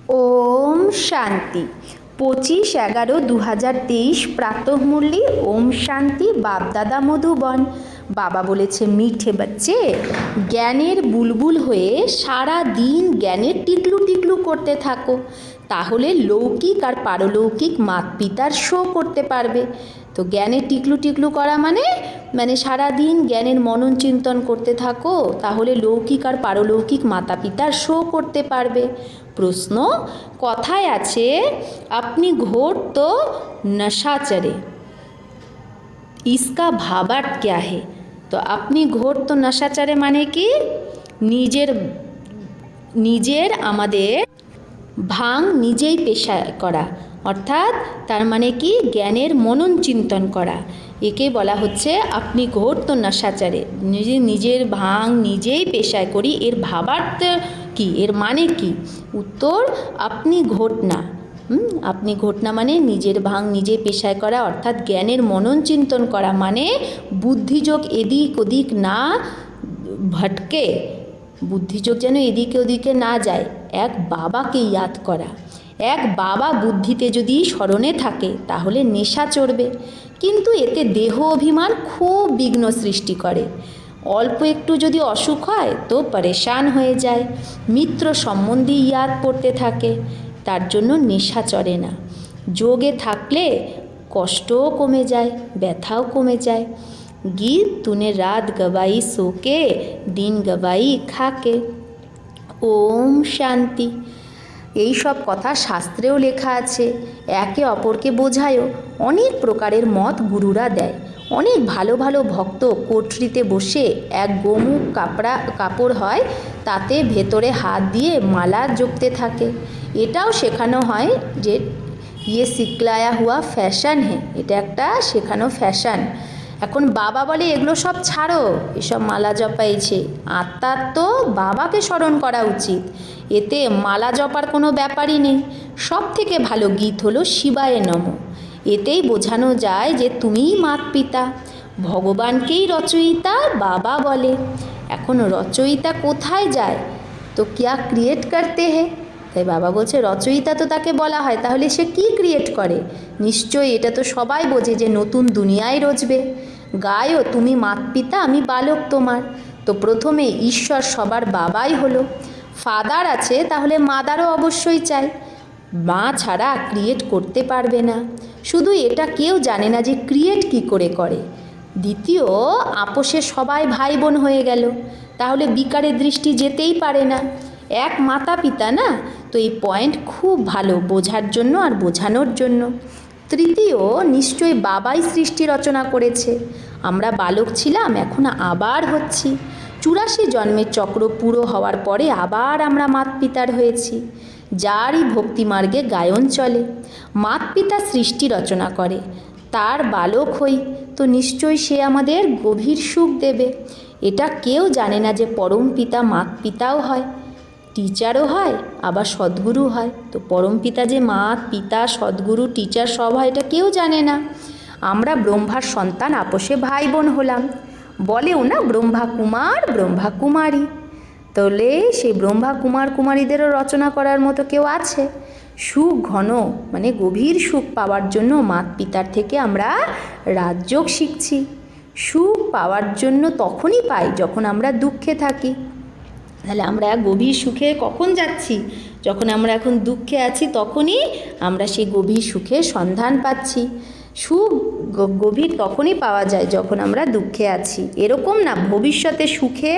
ওম শান্তি। 25/11/2023 প্রাতঃমুরলি। ওম শান্তি। বাপদাদা মধুবন। বাবা বলেছে, মিঠে বাচ্চে, জ্ঞানের বুলবুল হয়ে সারা দিন জ্ঞানের টিকলু টিকলু করতে থাকো, তাহলে লৌকিক আর পারলৌকিক মাত পিতার শো করতে পারবে। তো জ্ঞানের টিকলু টিকলু করা মানে সারা দিন জ্ঞানের মনন চিন্তন করতে থাকো, তাহলে লৌকিক আর পারলৌকিক মাতা পিতার শো করতে পারবে। প্রশ্ন, কথায় আছে আপনি ঘোর তো নশা চড়ে, इसका भावार्थ क्या है? तो अपनी घोर तो नशा चढ़े माने कि নিজের আমাদের ভাং নিজেই পেশা করা, অর্থাৎ তার মানে কি জ্ঞানের মনন চিন্তন করা। একে বলা হচ্ছে আপনি ঘোর তো নশাচারে, নিজের ভাং নিজেই পেশায় করি। এর ভাবার্থ কি, এর মানে কি? উত্তর, আপনি ঘটনা। আপনি ঘটনা মানে নিজের ভাং নিজে পেশায় করা, অর্থাৎ জ্ঞানের মনন চিন্তন করা, মানে বুদ্ধিযোগ এদিক ওদিক না ভটকে, বুদ্ধিযোগ যেন এদিকে ওদিকে না যায়, এক বাবাকে ইয়াদ করা। এক বাবা বুদ্ধিতে যদি স্মরণে থাকে তাহলে নেশা চড়বে, কিন্তু এতে দেহ অভিমান খুব বিঘ্ন সৃষ্টি করে। অল্প একটু যদি অসুখ হয় তো পরেশান হয়ে যায়, মিত্র সম্বন্ধী ইয়াদ পড়তে থাকে, তার জন্য নেশা চড়ে না। যোগে থাকলে কষ্টও কমে যায়, ব্যথাও কমে যায়। গীত তুনে রাত গবাই সোকে, দিন গবাই খাকে। ওম শান্তি। এই সব কথা শাস্ত্রেও লেখা আছে। একে অপরকে বোঝায়ও। অনেক প্রকারের মত গুরুরা দেয়। অনেক ভালো ভালো ভক্ত কোঠরিতে বসে এক গোমুখ কাপড় হয়, তাতে ভেতরে হাত দিয়ে মালা জপতে থাকে। এটাও শেখানো হয় যে ইয়ে সিকলায়া হুয়া ফ্যাশন হে, এটা একটা শেখানো ফ্যাশন। এখন বাবা বলে এগুলো সব ছাড়ো, এসব মালা জপাইছে। আত্মার তো বাবাকে স্মরণ করা উচিত, এতে মালা জপার কোনো ব্যাপারই নেই। সব থেকে ভালো গীত হলো শিবায় নমঃ। এতেই বোঝানো যায় যে তুমিই মাত পিতা, ভগবানকেই রচয়িতা বাবা বলে। এখন রচয়িতা কোথায় যায়? তো কিয়া ক্রিয়েট করতে হে? তাই বাবা বলছে রচয়িতা তো তাকে বলা হয়, তাহলে সে কি ক্রিয়েট করে? নিশ্চয়ই এটা তো সবাই বোঝে যে নতুন দুনিয়ায় রচবে। গায়ও তুমি মাত পিতা, আমি বালক তোমার। তো প্রথমে ঈশ্বর সবার বাবাই হলো। ফাদার আছে, তাহলে মাদারও অবশ্যই চাই। মা ছাড়া ক্রিয়েট করতে পারবে না। শুধু এটা কেউ জানে না যে ক্রিয়েট কি করে করে। দ্বিতীয়, আপোষে সবাই ভাই বোন হয়ে গেল, তাহলে বিকারের দৃষ্টি যেতেই পারে না। এক মাতা পিতা না? তো এই পয়েন্ট খুব ভালো বোঝার জন্য আর বোঝানোর জন্য। তৃতীয়, নিশ্চয়ই বাবাই সৃষ্টি রচনা করেছে। আমরা বালক ছিলাম, এখন আবার হচ্ছি। 84 জন্মের চক্র পুরো হওয়ার পরে আবার আমরা মাত পিতার হয়েছি। যারই ভক্তিমার্গে গায়ন চলে, মাত পিতা সৃষ্টি রচনা করে, তার বালক হই, তো নিশ্চয়ই সে আমাদের গভীর সুখ দেবে। এটা কেউ জানে না যে পরম পিতা মাত পিতাও হয়, টিচারও হয়, আবার সদ্গুরু হয়। তো পরম পিতা যে মাত পিতা সদ্গুরু টিচার সব হয়, এটা কেউ জানে না। আমরা ব্রহ্মার সন্তান, আপোষে ভাই বোন হলাম। বলেও না ব্রহ্মা কুমার ব্রহ্মা কুমারী, তাহলে সেই ব্রহ্মা কুমার কুমারীদেরও রচনা করার মতো কেউ আছে? সুখ ঘন মানে গভীর সুখ পাওয়ার জন্য মাত পিতার থেকে আমরা রাজযোগ শিখছি। সুখ পাওয়ার জন্য তখনই পাই যখন আমরা দুঃখে থাকি। তাহলে আমরা গভীর সুখে কখন যাচ্ছি? যখন আমরা এখন দুঃখে আছি, তখনই আমরা সেই গভীর সুখের সন্ধান পাচ্ছি। সুখ গভীর তখনই পাওয়া যায় যখন আমরা দুঃখে আছি। এরকম না ভবিষ্যতে সুখে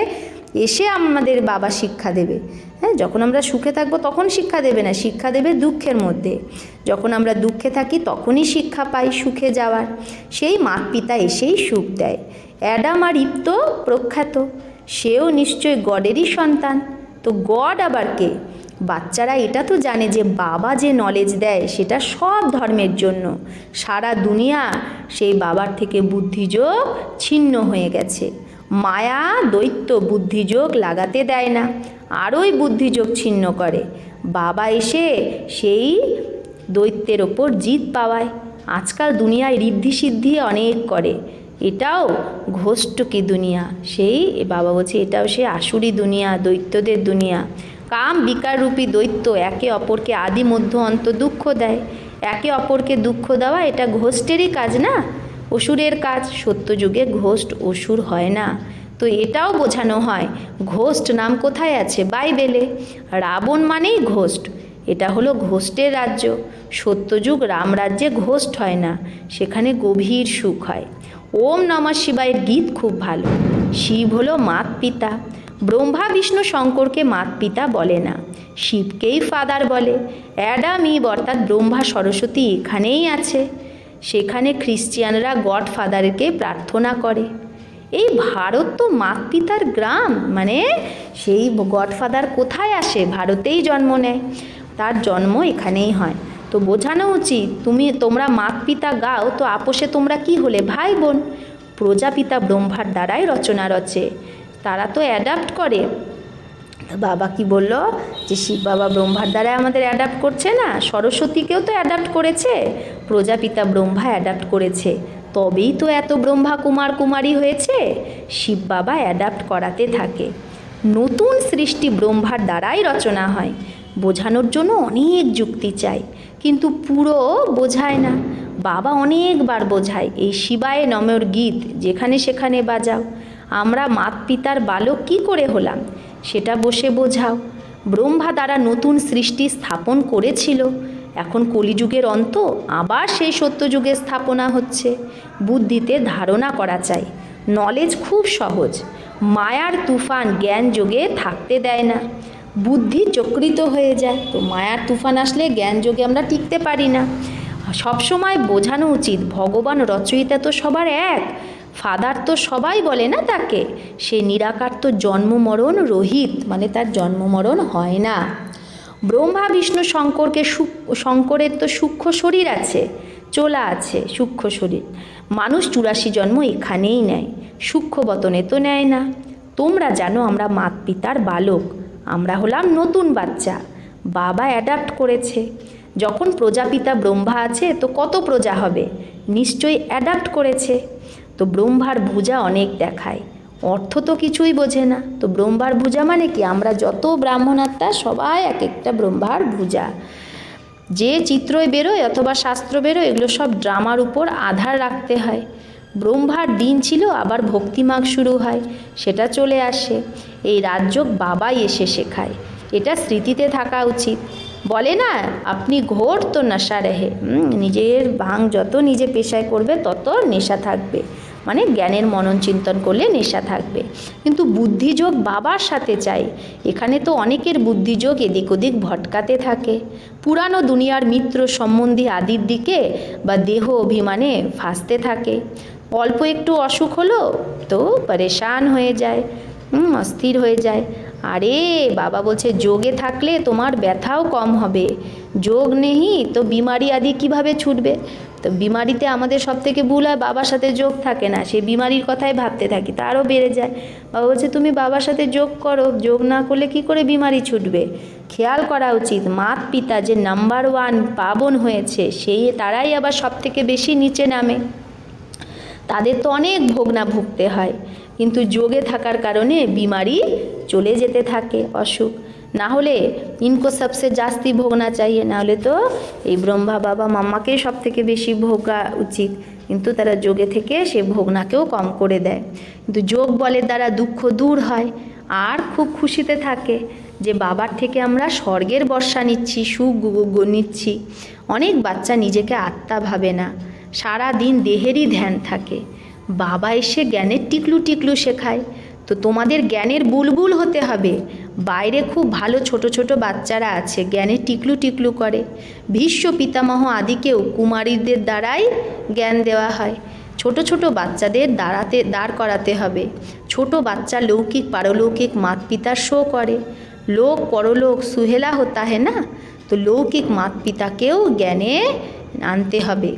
এসে আমাদের বাবা শিক্ষা দেবে। হ্যাঁ, যখন আমরা সুখে থাকবো তখন শিক্ষা দেবে না, শিক্ষা দেবে দুঃখের মধ্যে। যখন আমরা দুঃখে থাকি তখনই শিক্ষা পাই সুখে যাওয়ার। সেই মাত পিতা এসেই সুখ দেয়। অ্যাডাম আর ইভ তো প্রখ্যাত, সেও নিশ্চয় গডেরই সন্তান। তো গড আবার কে? বাচ্চারা এটা তো জানে যে বাবা যে নলেজ দেয় সেটা সব ধর্মের জন্য। সারা দুনিয়া সেই বাবার থেকে বুদ্ধিযোগ ছিন্ন হয়ে গেছে। মায়া দৈত্য বুদ্ধিযোগ লাগাতে দেয় না, আরোই বুদ্ধিযোগ ছিন্ন করে। বাবা এসে সেই দৈত্যের ওপর জিত পাওয়ায়। আজকাল দুনিয়ায় ঋদ্ধি সিদ্ধি অনেক করে, এটাও ঘোষ্টকি দুনিয়া। সেই বাবা বলছে এটাও সে আসুরি দুনিয়া, দৈত্যদের দুনিয়া। কাম বিকার রূপী দৈত্য একে অপরকে আদি মধ্য অন্ত দুঃখ দেয়। একে অপরকে দুঃখ দেওয়া এটা ঘোষ্টেরই কাজ না, অসুরের কাজ। সত্যযুগে ঘোষ্ট অসুর হয় না। তো এটাও বোঝানো হয় ঘোষ্ট নাম কোথায় আছে? বাইবেলে। রাবণ মানেই ঘোষ্ট, এটা হলো ঘোষ্টের রাজ্য। সত্যযুগ রামরাজ্যে ঘোষ্ট হয় না, সেখানে গভীর সুখ হয়। ওম নমঃ শিবায়ের গীত খুব ভালো। শিব হলো মাত পিতা। ব্রহ্মা বিষ্ণু শঙ্করকে মাত পিতা বলে না, শিবকেই ফাদার বলে। অ্যাডাম ইভ অর্থাৎ ব্রহ্মা সরস্বতী এখানেই আছে। সেখানে খ্রিস্টিয়ানরা গড ফাদারকে প্রার্থনা করে। এই ভারত তো মাত পিতার গ্রাম, মানে সেই গডফাদার কোথায় আসে? ভারতেই জন্ম নেয়, তার জন্ম এখানেই হয়। তো বোঝানো উচিত তোমরা মাত পিতা গাও, তো আপোষে তোমরা কি হলে? ভাই বোন। প্রজাপিতা ব্রহ্মার দ্বারাই রচনা রচে, তারা তো অ্যাডাপ্ট করে। বাবা কি বলল যে শিব বাবা ব্রহ্মার দ্বারা আমাদের অ্যাডাপ্ট করছে না, সরস্বতীকেও তো অ্যাডাপ্ট করেছে, প্রজাপিতা ব্রহ্মা অ্যাডাপ্ট করেছে, তবেই তো এত ব্রহ্মা কুমার কুমারী হয়েছে। শিব বাবা অ্যাডাপ্ট করাতে থাকে। নতুন সৃষ্টি ব্রহ্মার দ্বারাই রচনা হয়। বোঝানোর জন্য অনেক যুক্তি চাই, কিন্তু পুরো বোঝায় না। বাবা অনেকবার বোঝায়, এই শিবায় নমঃর গীত যেখানে সেখানে বাজাও। আমরা মাত পিতার বালক কি করে হলাম সেটা বসে বোঝাও। ব্রহ্মা দ্বারা নতুন সৃষ্টি স্থাপন করেছিল, এখন কলিযুগের অন্ত আবার সেই সত্যযুগের স্থাপনা হচ্ছে। বুদ্ধিতে ধারণা করা চাই। নলেজ খুব সহজ, মায়ার তুফান জ্ঞান যোগে থাকতে দেয় না, বুদ্ধি চক্রিত হয়ে যায়। তো মায়ার তুফান আসলে জ্ঞান যোগে আমরা টিকতে পারি না। সবসময় বোঝানো উচিত ভগবান রচয়িতা তো সবার এক, ফাদার তো সবাই বলে না তাকে। সে নিরাকার তো জন্ম মরণ রহিত, মানে তার জন্ম মরণ হয় না। ব্রহ্মা বিষ্ণু শঙ্করের তো সূক্ষ্ম শরীর আছে, চোলা আছে সূক্ষ্ম শরীর। মানুষ 84 জন্ম এখানেই নেয়, সূক্ষ্ম বতনে তো নেয় না। তোমরা জানো আমরা মাত পিতার বালক, আমরা হলাম নতুন বাচ্চা। বাবা অ্যাডাপ্ট করেছে। যখন প্রজাপিতা ব্রহ্মা আছে তো কত প্রজা হবে? নিশ্চয়ই অ্যাডাপ্ট করেছে। তো ব্রহ্মার ভুজা অনেক দেখায়, অর্থ তো কিছুই বোঝে না। তো ব্রহ্মার ভুজা মানে কি? আমরা যত ব্রাহ্মণ আত্মা সবাই এক একটা ব্রহ্মার ভুজা। যে চিত্রই বেরোয় অথবা শাস্ত্র বেরোয়, এগুলো সব ড্রামার উপর আধার রাখতে হয়। ব্রহ্মার দিন ছিল, আবার ভক্তিমাগ শুরু হয়, সেটা চলে আসে। এই রাজযোগ বাবাই এসে শেখায়, এটা স্মৃতিতে থাকা উচিত। বলে না আপনি ঘোর তো নেশা রহে, নিজের ভাঙ যত নিজে পেশায় করবে তত নেশা থাকবে, মানে জ্ঞানের মনন চিন্তন করলে নেশা থাকবে। কিন্তু বুদ্ধিযোগ বাবার সাথে চাই। এখানে তো অনেকের বুদ্ধিযোগ এদিক ওদিক ভটকাতে থাকে, পুরানো দুনিয়ার মিত্র সম্বন্ধী আদির দিকে বা দেহ অভিমানে ফাঁসতে থাকে। অল্প একটু অসুখ হলো তো পরেশান হয়ে যায়, অস্থির হয়ে যায়। আরে বাবা বলছে যোগে থাকলে তোমার ব্যথাও কম হবে, যোগ নেই তো বিমারি আদি কিভাবে ছুটবে। তো বিমারিতে আমাদের সব থেকে ভুল হয় বাবার সাথে যোগ থাকে না, সে বিমারির কথাই ভাবতে থাকি, তা আরও বেড়ে যায়। বাবা বলছে তুমি বাবার সাথে যোগ করো, যোগ না করলে কি করে বিমারি ছুটবে। খেয়াল করা উচিত মাত পিতা যে নাম্বার 1 পাবন হয়েছে, সেই তারাই আবার সব থেকে বেশি নিচে নামে, তাদের তো অনেক ভোগ না ভুগতে হয়। কিন্তু যোগে থাকার কারণে বিমারি চলে যেতে থাকে, অসুখ। না হলে ইনকো সবসে জাস্তি ভোগনা চাইয়ে, না হলে তো এই ব্রহ্মা বাবা মাম্মাকে সব থেকে বেশি ভোগা উচিত, কিন্তু তারা যোগে থেকে সে ভোগনাকেও কম করে দেয়। কিন্তু যোগ বলের দ্বারা দুঃখ দূর হয়, আর খুব খুশিতে থাকে যে বাবার থেকে আমরা স্বর্গের বর্ষা নিচ্ছি, সুখ নিচ্ছি। অনেক বাচ্চা নিজেকে আত্মা ভাবে না, সারা দিন দেহেরই ধ্যান থাকে। বাবা এসে জ্ঞানের টিকলু টিকলু শেখায়। তো তোমাদের জ্ঞানের বুলবুল হতে হবে। বাইরে খুব ভালো ছোট ছোট বাচ্চারা আছে, জ্ঞানের টিকলু টিকলু করে। ভীষ্ম পিতামহ আদিকেও কুমারীদের দ্বারাই জ্ঞান দেওয়া হয়। ছোট ছোট বাচ্চাদের দাঁড় করাতে হবে। ছোট বাচ্চা লৌকিক পারলৌকিক মাত পিতার শো করে। লোক পরলোক সুহেলা হতা है না, তো লৌকিক মাত পিতাকেও জ্ঞানে আনতে হবে।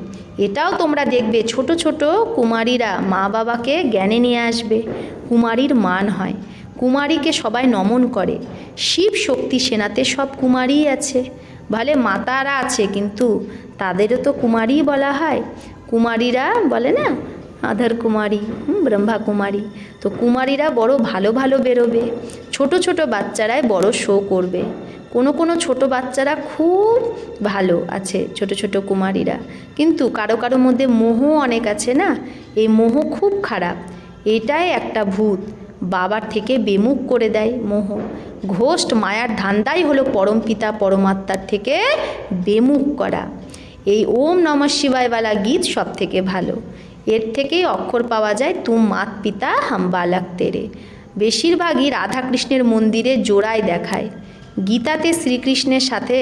এটাও তোমরা দেখবে ছোট ছোট কুমারীরা মা বাবাকে জ্ঞানে নিয়ে আসবে, কুমারীর মান হয়, কুমারীকে সবাই নমন করে। শিব শক্তি সেনাতে সব কুমারীই আছে, ভালে মাতারা আছে কিন্তু তাদেরও তো কুমারী বলা হয়। কুমারীরা বলে না আধার কুমারী, ব্রহ্মা কুমারী। তো কুমারীরা বড় ভালো ভালো বেরোবে, ছোট ছোট বাচ্চারাই বড় শো করবে। কোনো কোনো ছোট বাচ্চারা খুব ভালো আছে, ছোট ছোট কুমারীরা, কিন্তু কারো কারো মধ্যে মোহ অনেক আছে না, এই মোহ খুব খারাপ। এটাই একটা ভূত, বাবার থেকে বেমুখ করে দেয় মোহ। ঘোষ্ট মায়ার ধান্দাই হলো পরমপিতা পরমাত্মার থেকে বেমুখ করা। এই ওম নমঃ শিবায়ওয়ালা গীত সব থেকে ভালো, এর থেকেই অক্ষর পাওয়া যায় তুম মাত পিতা হাম বালক তেরে। বেশিরভাগই রাধাকৃষ্ণের মন্দিরে জোড়ায় দেখায়। গীতাতে শ্রীকৃষ্ণের সাথে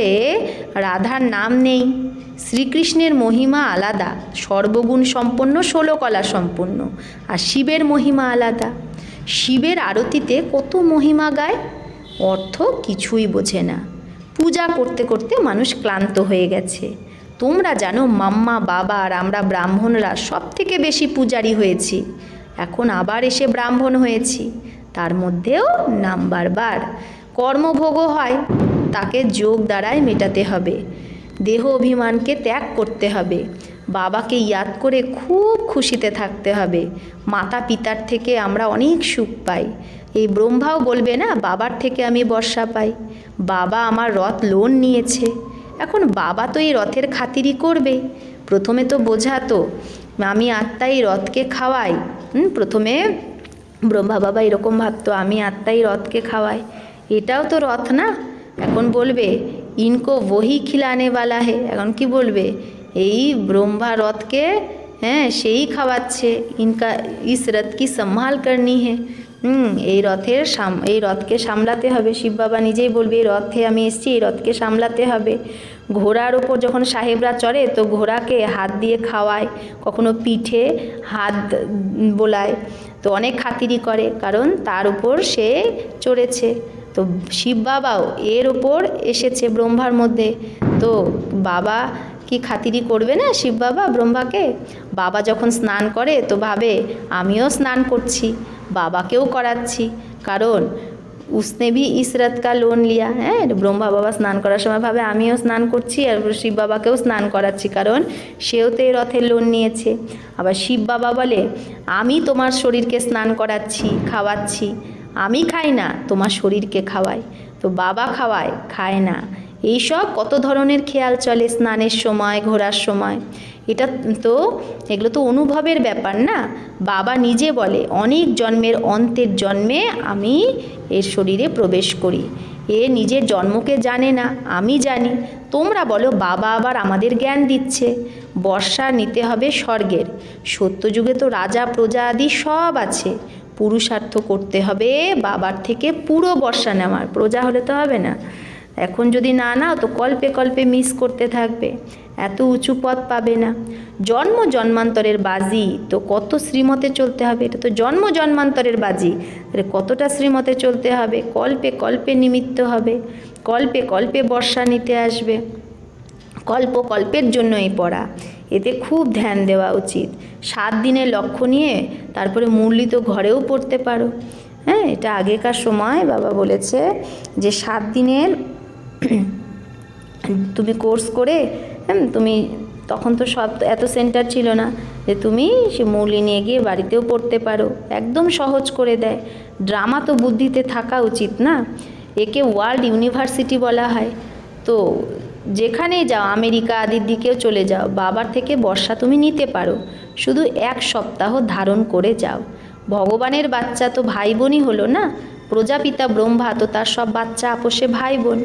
রাধার নাম নেই। শ্রীকৃষ্ণের মহিমা আলাদা, সর্বগুণ সম্পন্ন, 16 কলা সম্পন্ন। আর শিবের মহিমা আলাদা। শিবের আরতিতে কত মহিমা গায়, অর্থ কিছুই বোঝে না। পূজা করতে করতে মানুষ ক্লান্ত হয়ে গেছে। তোমরা জানো মাম্মা, বাবা আর আমরা ব্রাহ্মণরা সব থেকে বেশি পূজারি হয়েছি। এখন আবার এসে ব্রাহ্মণ হয়েছি, তার মধ্যেও নাম্বার বার। কর্মভোগও হয়, তাকে যোগ দ্বারাই মেটাতে হবে। দেহ অভিমানকে ত্যাগ করতে হবে। বাবাকে ইয়াদ করে খুব খুশিতে থাকতে হবে। মাতা পিতার থেকে আমরা অনেক সুখ পাই। এই ব্রহ্মাও বলবে না, বাবার থেকে আমি বর্ষা পাই, বাবা আমার রথ লোন নিয়েছে। এখন বাবা তো এই রথের খাতিরই করবে। প্রথমে তো বোঝাতো আমি আত্মাই রথকে খাওয়াই। প্রথমে ব্রহ্মা বাবা এরকম ভাবতো, আমি আত্মাই রথকে খাওয়াই, এটাও তো রথ না। এখন বলবে ইনকো ওহি খিলানে বালা হে। এখন কি বলবে, এই ব্রহ্মা রথকে, হ্যাঁ সেই খাওয়াচ্ছে। ইনকা ইস রথ কি সম্ভাল করনি হে। এই রথকে সামলাতে হবে। শিব বাবা নিজেই বলবে এই রথে আমি এসেছি, এই রথকে সামলাতে হবে। ঘোড়ার ওপর যখন সাহেবরা চড়ে তো ঘোড়াকে হাত দিয়ে খাওয়ায়, কখনো পিঠে হাত বোলায়, তো অনেক খাতিরি করে, কারণ তার উপর সে চড়েছে। তো শিব বাবাও এর ওপর এসেছে ব্রহ্মার মধ্যে, তো বাবা কি খাতিরি করবে না শিব বাবা ব্রহ্মাকে? বাবা যখন স্নান করে তো ভাবে আমিও স্নান করছি, বাবাকেও করাচ্ছি, কারণ उसने भी इस रथ का लोन लिया। হ্যাঁ, ব্রহ্মা বাবা স্নান করার সময় ভাবে আমিও স্নান করছি আর শিব বাবাকেও স্নান করাচ্ছি, কারণ সেও তো এই রথের লোন নিয়েছে। আবার শিব বাবা বলে আমি তোমার শরীরকে স্নান করাচ্ছি, খাওয়াচ্ছি, আমি খাই না, তোমার শরীরকে খাওয়াই। তো বাবা খাওয়ায়, খায় না। এইসব কত ধরনের খেয়াল চলে স্নানের সময়, ঘোরার সময়। এগুলো তো অনুভবের ব্যাপার না। বাবা নিজে বলে অনেক জন্মের অন্তের জন্মে আমি এর শরীরে প্রবেশ করি। এ নিজের জন্মকে জানে না, আমি জানি। তোমরা বলো বাবা আবার আমাদের জ্ঞান দিচ্ছে। বর্ষা নিতে হবে স্বর্গের। সত্যযুগে তো রাজা প্রজা আদি সব আছে। পুরুষার্থ করতে হবে বাবার থেকে পুরো বর্ষা নেওয়ার। প্রজা হলে তো হবে না। এখন যদি না নাও তো কল্পে কল্পে মিস করতে থাকবে, এত উঁচু পথ পাবে না। জন্ম জন্মান্তরের বাজি, তো কত শ্রীমতে চলতে হবে। এটা তো জন্ম জন্মান্তরের বাজি, কতটা শ্রীমতে চলতে হবে। কল্পে কল্পে নিমিত্ত হবে, কল্পে কল্পে বর্ষা নিতে আসবে। কল্পের জন্য এই পড়া, এতে খুব ধ্যান দেওয়া উচিত। 7 দিনের লক্ষ্য নিয়ে তারপরে মুরলি তো ঘরেও পড়তে পারো। হ্যাঁ, এটা আগেকার সময় বাবা বলেছে যে 7 দিনের তুমি কোর্স করে, তুমি তখন তো সব এত সেন্টার ছিল না যে তুমি সে মুরলি নিয়ে গিয়ে বাড়িতেও পড়তে পারো, একদম সহজ করে দেয়। ড্রামা তো বুদ্ধিতে থাকা উচিত না। একে ওয়ার্ল্ড ইউনিভার্সিটি বলা হয়। তো যেখানেই যাও, আমেরিকা আদির দিকেও চলে যাও, বাবার থেকে বর্ষা তুমি নিতে পারো। শুধু 1 সপ্তাহ ধারণ করে যাও। ভগবানের বাচ্চা তো ভাই বোনই হলো না। প্রজাপিতা ব্রহ্মা তো তার সব বাচ্চা আপোষে ভাই বোন।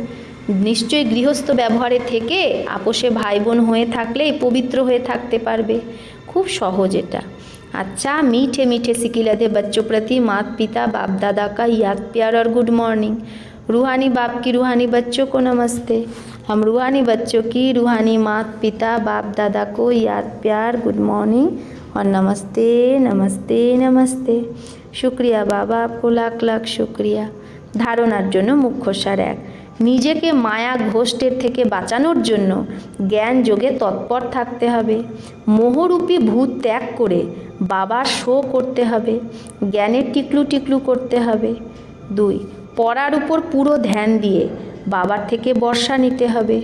নিশ্চয়ই গৃহস্থ ব্যবহারে থেকে আপোষে ভাই বোন হয়ে থাকলেই পবিত্র হয়ে থাকতে পারবে। খুব সহজ এটা। अच्छा, मीठे मीठे सिकिलधे बच्चों प्रति माता पिता बाप दादा का याद प्यार और गुड मॉर्निंग। रूहानी बाप की रूहानी बच्चों को नमस्ते। हम रूहानी बच्चों की रूहानी माता पिता बाप दादा को याद प्यार गुड मॉर्निंग और नमस्ते नमस्ते नमस्ते। शुक्रिया बाबा, आपको लाख लाख शुक्रिया। ধারণার জন্য মুখ্য সার 1, নিজেকে মায়া ঘোষ্টের থেকে বাঁচানোর জন্য জ্ঞান যোগে তৎপর থাকতে হবে। মোহরূপী ভূত ত্যাগ করে বাবার শো করতে হবে, জ্ঞানের টিকলু টিকলু করতে হবে। 2, পড়ার উপর পুরো ধ্যান দিয়ে বাবার থেকে বর্ষা নিতে হবে।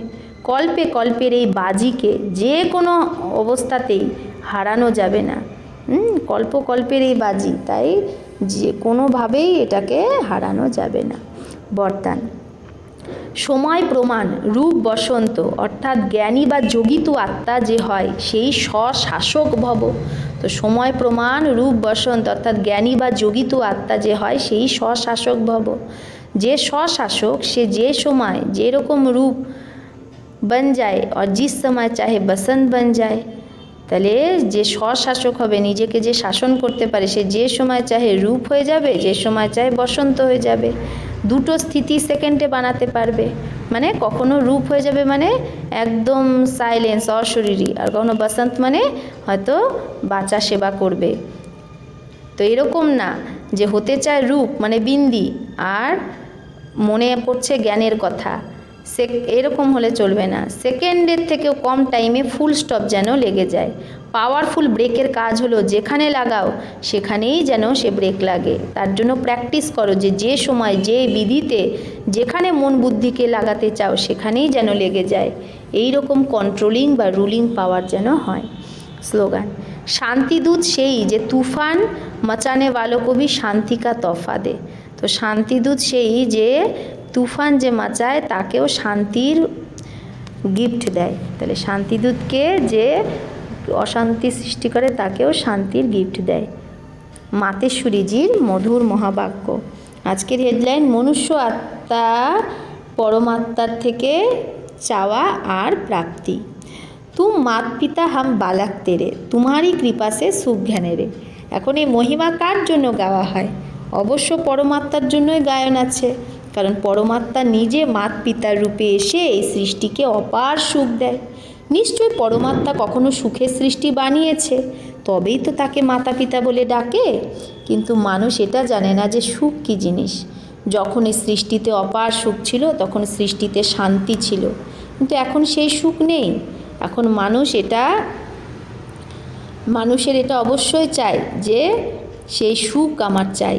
কল্পে কল্পের এই বাজিকে যে কোনো অবস্থাতেই হারানো যাবে না। কল্পের এই বাজি, তাই যে কোনোভাবেই এটাকে হারানো যাবে না। বরদান। সময় প্রমাণ রূপ বসন্ত, অর্থাৎ জ্ঞানী বা যোগিত আত্মা যে হয় সেই স্বশাসক ভব। তো সময় প্রমাণ রূপ বসন্ত, অর্থাৎ জ্ঞানী বা যোগিত আত্মা যে হয় সেই স্বশাসক ভব। যে স্বশাসক সে যে সময় যেরকম রূপ बन जाए और जिस समय चाहे बसंत बन जाए। তাহলে যে স্বশাসক হবে, নিজেকে যে শাসন করতে পারে, সে যে সময় চাহে রূপ হয়ে যাবে, যে সময় চাহে বসন্ত হয়ে যাবে। দুটো স্থিতি সেকেন্ডে বানাতে পারবে, মানে কখনো রূপ হয়ে যাবে মানে একদম সাইলেন্স অশরীরী, আর কখনো বসন্ত মানে হয়তো বাচ্চা সেবা করবে। তো এরকম না যে হতে চায় রূপ মানে বিন্দি আর মনে পড়ছে জ্ঞানের কথা, এরকম হলে চলবে না। সেকেন্ডের থেকেও কম টাইমে ফুল স্টপ যেন লেগে যায়। পাওয়ারফুল ব্রেকের কাজ হলো যেখানে লাগাও সেখানেই যেন সে ব্রেক লাগে। তার জন্য প্র্যাকটিস করো যে যে সময় যে বিধিতে যেখানে মন বুদ্ধিকে লাগাতে চাও সেখানেই যেন লেগে যায়। এই রকম কন্ট্রোলিং বা রুলিং পাওয়ার যেন হয়। স্লোগান। শান্তিদূত সেই যে তুফান মচানে वालों को भी শান্তি কা তোহফা দে। তো শান্তিদূত সেই যে তুফান যে মাচায় তাকেও শান্তির গিফট দেয়। তাহলে শান্তিদূতকে যে অশান্তি সৃষ্টি করে তাকেও শান্তির গিফট দেয়। মাতেশ্বরীজির মধুর মহাবাক্য। আজকের হেডলাইন, মনুষ্য আত্মা পরমাত্মার থেকে চাওয়া আর প্রাপ্তি। তুম মাত পিতা হাম বালক তেরে, তোমারই কৃপা সে সুখ জ্ঞানে রে। এখন এই মহিমা কার জন্য গাওয়া হয়? অবশ্য পরমাত্মার জন্যই গায়ন আছে, কারণ পরমাত্মা নিজে মাত পিতার রূপে এসে এই সৃষ্টিকে অপার সুখ দেয়। নিশ্চয়ই পরমাত্মা কখনো সুখের সৃষ্টি বানিয়েছে, তবেই তো তাকে মাতা পিতা বলে ডাকে। কিন্তু মানুষ এটা জানে না যে সুখ কী জিনিস। যখন এই সৃষ্টিতে অপার সুখ ছিল তখন সৃষ্টিতে শান্তি ছিল, কিন্তু এখন সেই সুখ নেই। এখন মানুষের এটা অবশ্যই চায় যে সেই সুখ আমার চাই।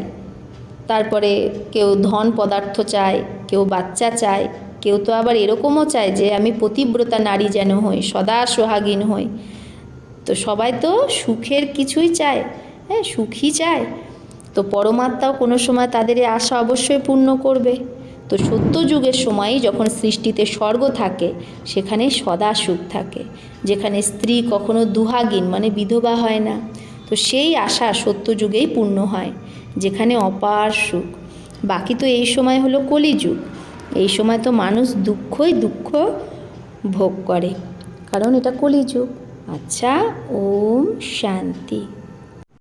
তারপরে কেউ ধন পদার্থ চায়, কেউ বাচ্চা চায়, কেউ তো আবার এরকমও চায় যে আমি পতিব্রতা নারী যেন হই, সদা সোহাগিন হই। তো সবাই তো সুখের কিছুই চায়, হ্যাঁ সুখই চায়। তো পরমাত্মাও কোনো সময় তাদের এই আশা অবশ্যই পূর্ণ করবে। তো সত্যযুগের সময়ই যখন সৃষ্টিতে স্বর্গ থাকে সেখানে সদা সুখ থাকে, যেখানে স্ত্রী কখনো দুহাগিন মানে বিধবা হয় না। তো সেই আশা সত্যযুগেই পূর্ণ হয়, যেখানে অপার সুখ। বাকি তো এই সময় হলো কলিযুগ, এই সময় তো মানুষ দুঃখই দুঃখ ভোগ করে, কারণ এটা কলিযুগ। আচ্ছা, ওম শান্তি।